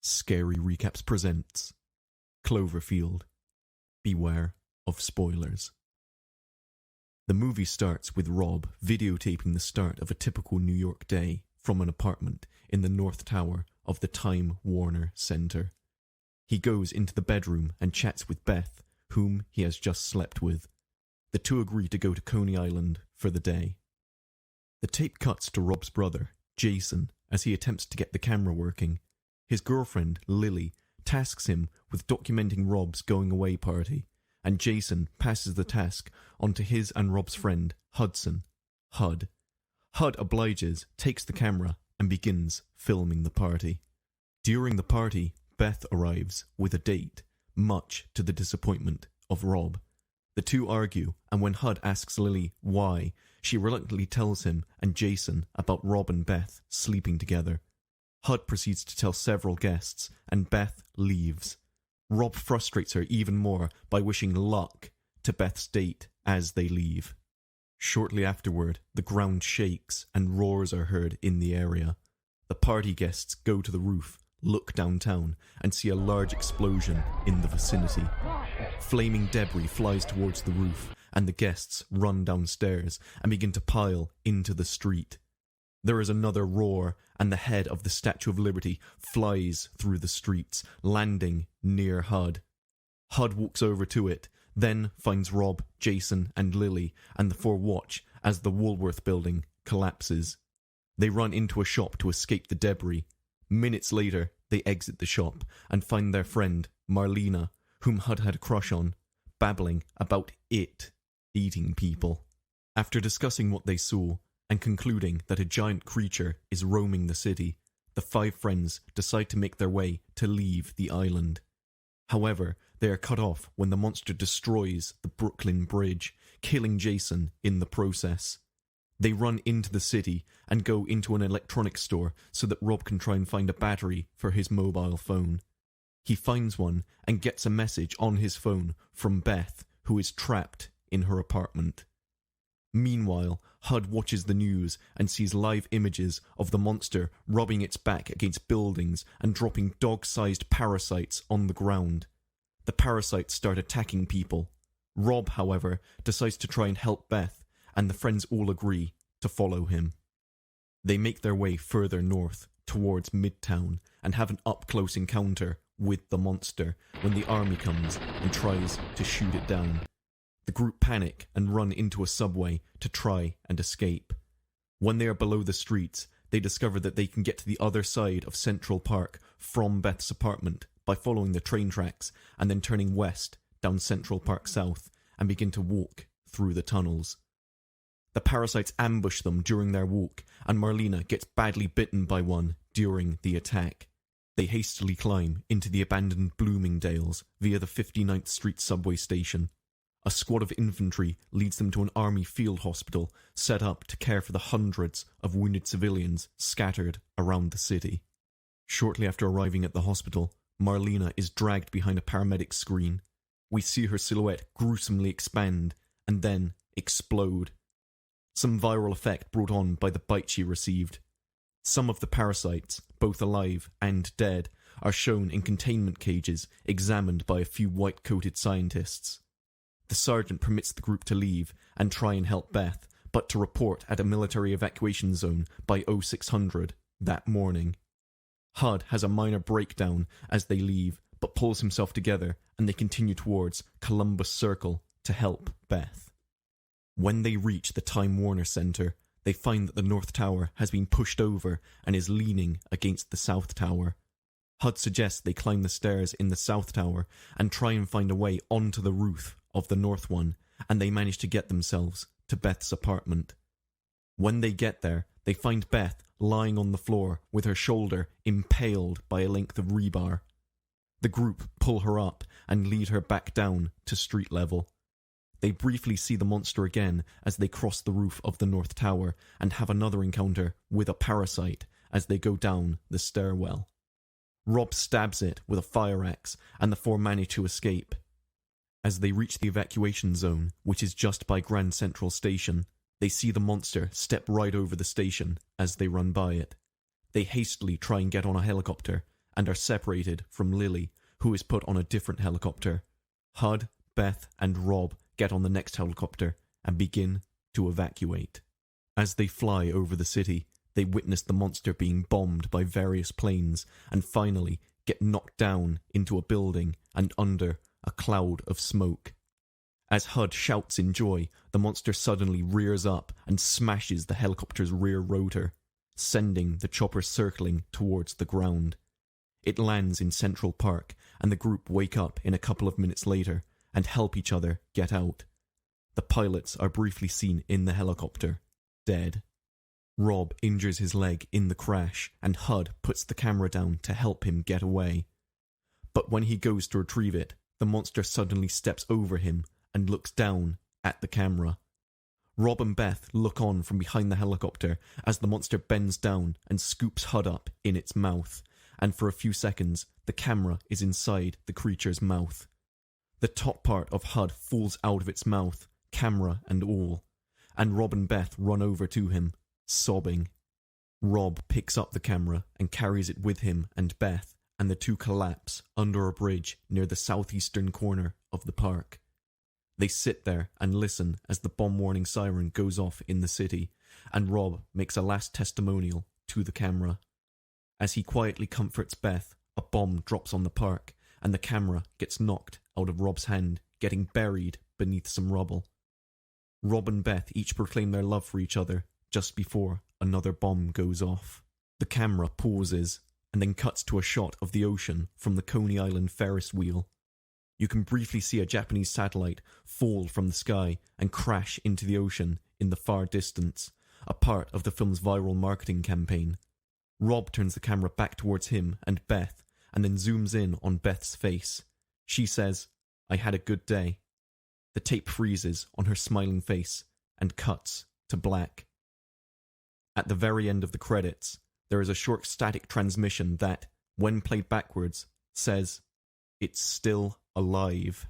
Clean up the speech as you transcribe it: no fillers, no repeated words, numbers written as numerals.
Scary Recaps presents Cloverfield. Beware of spoilers. The movie starts with Rob videotaping the start of a typical New York day from an apartment in the North Tower of the Time Warner Center. He goes into the bedroom and chats with Beth, whom he has just slept with. The two agree to go to Coney Island for the day. The tape cuts to Rob's brother, Jason, as he attempts to get the camera working. His girlfriend, Lily, tasks him with documenting Rob's going-away party, and Jason passes the task on to his and Rob's friend, Hudson, Hud. Hud obliges, takes the camera, and begins filming the party. During the party, Beth arrives with a date, much to the disappointment of Rob. The two argue, and when Hud asks Lily why, she reluctantly tells him and Jason about Rob and Beth sleeping together. Hud proceeds to tell several guests, and Beth leaves. Rob frustrates her even more by wishing luck to Beth's date as they leave. Shortly afterward, the ground shakes and roars are heard in the area. The party guests go to the roof, look downtown, and see a large explosion in the vicinity. Flaming debris flies towards the roof, and the guests run downstairs and begin to pile into the street. There is another roar, and the head of the Statue of Liberty flies through the streets, landing near Hud. Hud walks over to it, then finds Rob, Jason, and Lily, and the four watch as the Woolworth building collapses. They run into a shop to escape the debris. Minutes later, they exit the shop and find their friend, Marlena, whom Hud had a crush on, babbling about it eating people. After discussing what they saw, and concluding that a giant creature is roaming the city, the five friends decide to make their way to leave the island. However, they are cut off when the monster destroys the Brooklyn Bridge, killing Jason in the process. They run into the city and go into an electronics store so that Rob can try and find a battery for his mobile phone. He finds one and gets a message on his phone from Beth, who is trapped in her apartment. Meanwhile, Hud watches the news and sees live images of the monster rubbing its back against buildings and dropping dog-sized parasites on the ground. The parasites start attacking people. Rob, however, decides to try and help Beth, and the friends all agree to follow him. They make their way further north, towards Midtown, and have an up-close encounter with the monster when the army comes and tries to shoot it down. The group panic and run into a subway to try and escape. When they are below the streets, they discover that they can get to the other side of Central Park from Beth's apartment by following the train tracks and then turning west down Central Park South and begin to walk through the tunnels. The parasites ambush them during their walk, and Marlena gets badly bitten by one during the attack. They hastily climb into the abandoned Bloomingdale's via the 59th Street subway station. A squad of infantry leads them to an army field hospital set up to care for the hundreds of wounded civilians scattered around the city. Shortly after arriving at the hospital, Marlena is dragged behind a paramedic screen. We see her silhouette gruesomely expand and then explode. Some viral effect brought on by the bite she received. Some of the parasites, both alive and dead, are shown in containment cages examined by a few white-coated scientists. The sergeant permits the group to leave and try and help Beth, but to report at a military evacuation zone by 0600 that morning. Hud has a minor breakdown as they leave, but pulls himself together and they continue towards Columbus Circle to help Beth. When they reach the Time Warner Center, they find that the North Tower has been pushed over and is leaning against the South Tower. Hud suggests they climb the stairs in the South Tower and try and find a way onto the roof of the North one, and they manage to get themselves to Beth's apartment. When they get there, they find Beth lying on the floor with her shoulder impaled by a length of rebar. The group pull her up and lead her back down to street level. They briefly see the monster again as they cross the roof of the North Tower and have another encounter with a parasite as they go down the stairwell. Rob stabs it with a fire axe and the four manage to escape. As they reach the evacuation zone, which is just by Grand Central Station, they see the monster step right over the station as they run by it. They hastily try and get on a helicopter and are separated from Lily, who is put on a different helicopter. Hud, Beth, and Rob get on the next helicopter and begin to evacuate. As they fly over the city, they witness the monster being bombed by various planes and finally get knocked down into a building and under a cloud of smoke. As Hud shouts in joy, the monster suddenly rears up and smashes the helicopter's rear rotor, sending the chopper circling towards the ground. It lands in Central Park, and the group wake up in a couple of minutes later and help each other get out. The pilots are briefly seen in the helicopter, dead. Rob injures his leg in the crash, and Hud puts the camera down to help him get away. But when he goes to retrieve it, the monster suddenly steps over him and looks down at the camera. Rob and Beth look on from behind the helicopter as the monster bends down and scoops Hud up in its mouth, and for a few seconds the camera is inside the creature's mouth. The top part of Hud falls out of its mouth, camera and all, and Rob and Beth run over to him, sobbing. Rob picks up the camera and carries it with him and Beth, and the two collapse under a bridge near the southeastern corner of the park. They sit there and listen as the bomb warning siren goes off in the city, and Rob makes a last testimonial to the camera. As he quietly comforts Beth, a bomb drops on the park, and the camera gets knocked out of Rob's hand, getting buried beneath some rubble. Rob and Beth each proclaim their love for each other just before another bomb goes off. The camera pauses, and then cuts to a shot of the ocean from the Coney Island Ferris wheel. You can briefly see a Japanese satellite fall from the sky and crash into the ocean in the far distance, a part of the film's viral marketing campaign. Rob turns the camera back towards him and Beth, and then zooms in on Beth's face. She says, "I had a good day." The tape freezes on her smiling face and cuts to black. At the very end of the credits, there is a short static transmission that, when played backwards, says, "It's still alive."